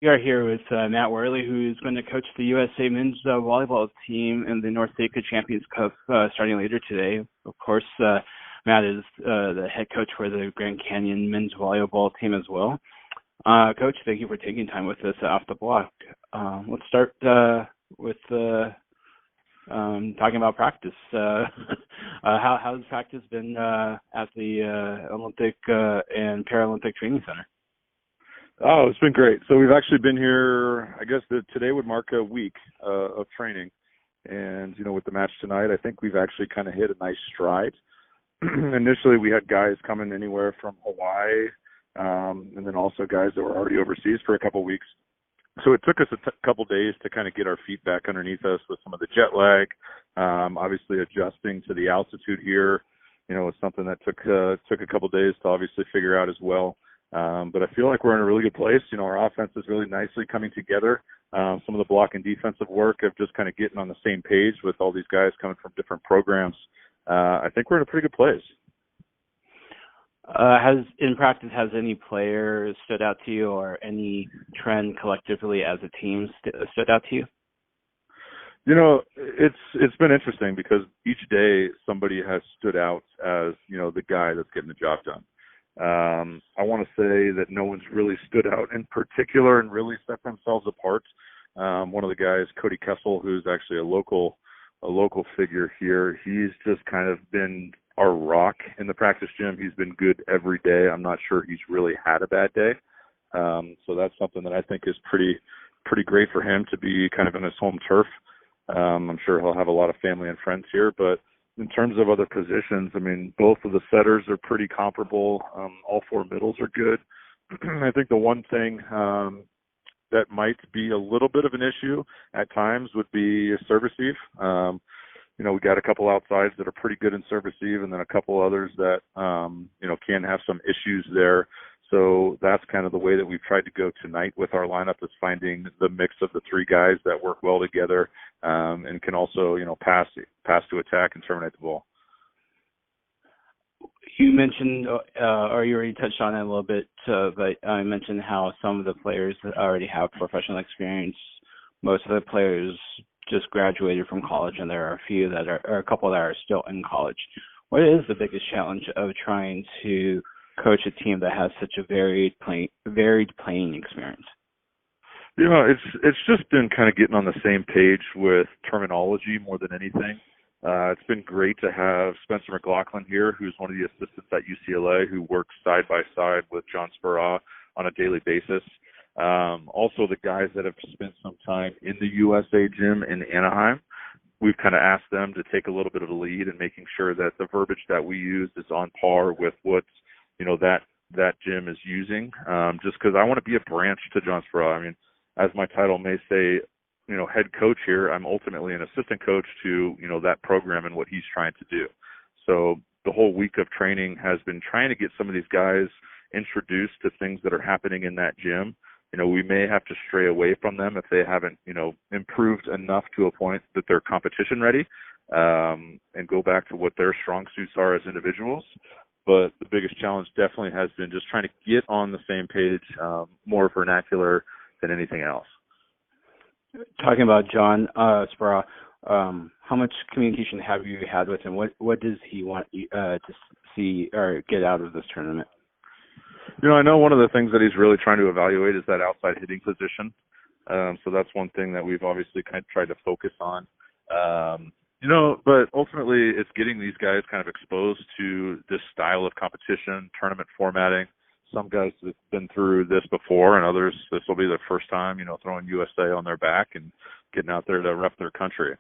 We are here with Matt Werle, who is going to coach the USA men's volleyball team in the NORCECA Champions Cup starting later today. Of course, Matt is the head coach for the Grand Canyon men's volleyball team as well. Coach, thank you for taking time with us off the block. Let's start with talking about practice. How's practice been at the Olympic and Paralympic Training Center? Oh, it's been great. So we've actually been here, I guess today would mark a week of training. And, with the match tonight, I think we've actually kind of hit a nice stride. Initially, we had guys coming anywhere from Hawaii, and then also guys that were already overseas for a couple of weeks. So it took us a couple days to kind of get our feet back underneath us with some of the jet lag. Obviously, adjusting to the altitude here, was something that took a couple days to obviously figure out as well. But I feel like we're in a really good place. Our offense is really nicely coming together. Some of the block and defensive work of just kind of getting on the same page with all these guys coming from different programs. I think we're in a pretty good place. In practice, has any player stood out to you, or any trend collectively as a team stood out to you? It's been interesting because each day somebody has stood out as, the guy that's getting the job done. I want to say that no one's really stood out in particular and really set themselves apart. One of the guys, Cody Kessel, who's actually a local figure here, he's just kind of been our rock in the practice gym. He's been good every day. I'm not sure he's really had a bad day. So that's something that I think is pretty great for him to be kind of in his home turf. I'm sure he'll have a lot of family and friends here, but in terms of other positions, both of the setters are pretty comparable. All four middles are good. I think the one thing that might be a little bit of an issue at times would be serve receive. We got a couple outsides that are pretty good in serve receive, and then a couple others that, can have some issues there. So that's kind of the way that we've tried to go tonight with our lineup, is finding the mix of the three guys that work well together and can also, pass to attack and terminate the ball. You mentioned, or you already touched on it a little bit, but I mentioned how some of the players already have professional experience. Most of the players just graduated from college, and there are a couple that are still in college. What is the biggest challenge of trying to coach a team that has such a varied playing experience? It's just been kind of getting on the same page with terminology more than anything. It's been great to have Spencer McLaughlin here, who's one of the assistants at UCLA, who works side by side with John Spera on a daily basis. Also, the guys that have spent some time in the USA gym in Anaheim, we've kind of asked them to take a little bit of a lead in making sure that the verbiage that we use is on par with what that gym is using. Just because I want to be a branch to John Spera. As my title may say, head coach here, I'm ultimately an assistant coach to, that program and what he's trying to do. So the whole week of training has been trying to get some of these guys introduced to things that are happening in that gym. We may have to stray away from them if they haven't, improved enough to a point that they're competition ready, and go back to what their strong suits are as individuals. But the biggest challenge definitely has been just trying to get on the same page, more vernacular than anything else. Talking about John Spera, how much communication have you had with him? What does he want you to see or get out of this tournament? I know one of the things that he's really trying to evaluate is that outside hitting position. So that's one thing that we've obviously kind of tried to focus on. But ultimately it's getting these guys kind of exposed to this style of competition, tournament formatting. Some guys have been through this before, and others, this will be their first time, throwing USA on their back and getting out there to rep their country.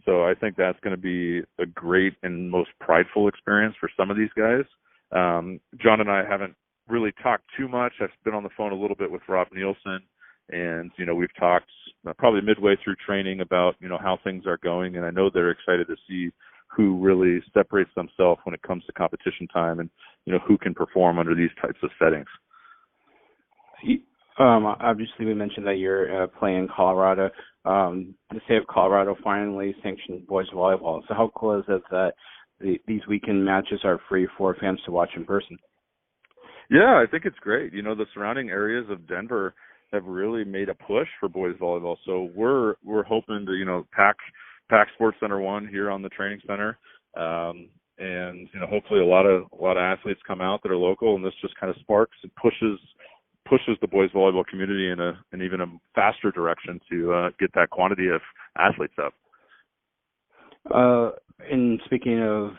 So I think that's going to be a great and most prideful experience for some of these guys. John and I haven't really talked too much. I've been on the phone a little bit with Rob Nielsen, and, we've talked probably midway through training about, how things are going, and I know they're excited to see who really separates themselves when it comes to competition time and, who can perform under these types of settings. Obviously, we mentioned that you're playing Colorado. The state of Colorado finally sanctioned boys volleyball. So how cool is it that these weekend matches are free for fans to watch in person? Yeah, I think it's great. The surrounding areas of Denver, have really made a push for boys volleyball. So we're hoping to, pack Sports Center 1 here on the training center. And hopefully a lot of athletes come out that are local, and this just kind of sparks and pushes the boys volleyball community in an even a faster direction to get that quantity of athletes up. And speaking of,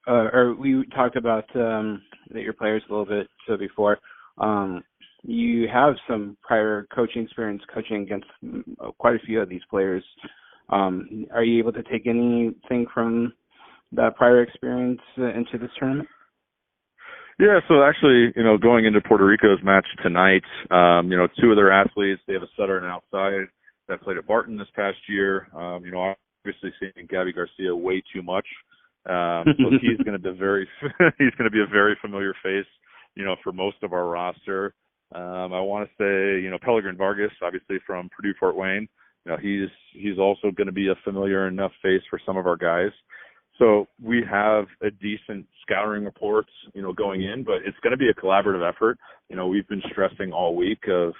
or we talked about your players a little bit before. You have some prior coaching experience coaching against quite a few of these players. Are you able to take anything from that prior experience into this tournament? Yeah, so actually, going into Puerto Rico's match tonight, two of their athletes, they have a setter and outside that played at Barton this past year. Obviously seeing Gabby Garcia way too much. So he's going to be a very familiar face, for most of our roster. I want to say, Pellegrin Vargas, obviously from Purdue Fort Wayne, he's also going to be a familiar enough face for some of our guys. So we have a decent scouting report, going in, but it's going to be a collaborative effort. We've been stressing all week of,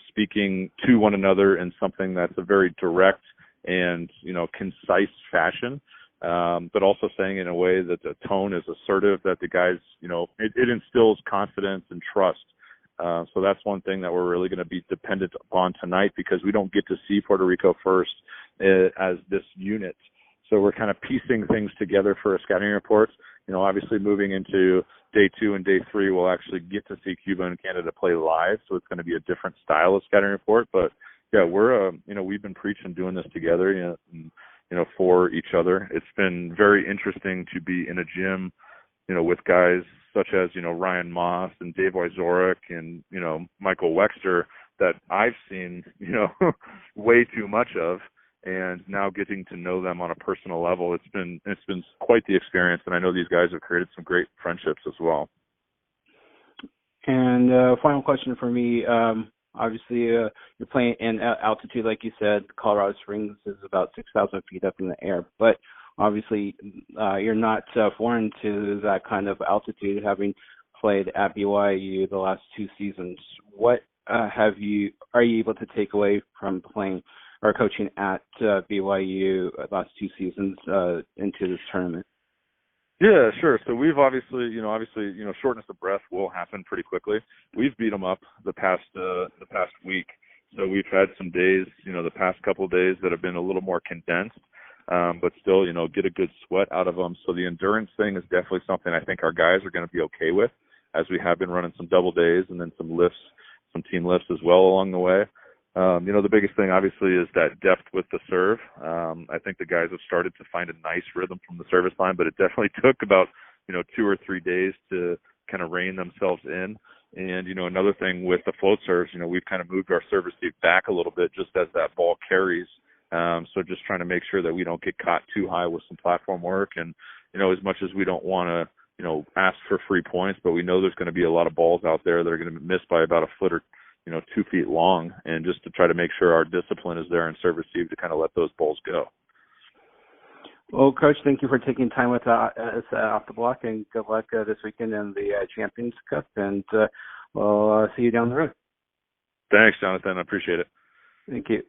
speaking to one another in something that's a very direct and, concise fashion, but also saying in a way that the tone is assertive, that the guys, it instills confidence and trust. So that's one thing that we're really going to be dependent upon tonight, because we don't get to see Puerto Rico first as this unit. So we're kind of piecing things together for a scouting report. Obviously moving into day 2 and day 3, we'll actually get to see Cuba and Canada play live. So it's going to be a different style of scouting report. But yeah, we're, we've been preaching doing this together, for each other. It's been very interesting to be in a gym, with guys such as, Ryan Moss and Dave Wyzorek and, Michael Wexter that I've seen, way too much of. And now getting to know them on a personal level, it's been quite the experience. And I know these guys have created some great friendships as well. And final question for me. Obviously, you're playing in altitude, like you said. Colorado Springs is about 6,000 feet up in the air. But obviously, you're not foreign to that kind of altitude, having played at BYU the last 2 seasons. What are you able to take away from playing or coaching at BYU last 2 seasons into this tournament? Yeah, sure. So we've obviously, shortness of breath will happen pretty quickly. We've beat them up the past week. So we've had some days, the past couple of days that have been a little more condensed, but still, get a good sweat out of them. So the endurance thing is definitely something I think our guys are going to be okay with, as we have been running some double days and then some lifts, some team lifts as well along the way. The biggest thing obviously is that depth with the serve. I think the guys have started to find a nice rhythm from the service line, but it definitely took about, 2 or 3 days to kind of rein themselves in. And, another thing with the float serves, we've kind of moved our service seat back a little bit just as that ball carries. So just trying to make sure that we don't get caught too high with some platform work. And, as much as we don't want to, ask for free points, but we know there's going to be a lot of balls out there that are going to be missed by about a foot or 2 feet long, and just to try to make sure our discipline is there in serve receive to kind of let those balls go. Well, Coach, thank you for taking time with us off the block, and good luck this weekend in the Champions Cup, and we'll see you down the road. Thanks, Jonathan. I appreciate it. Thank you.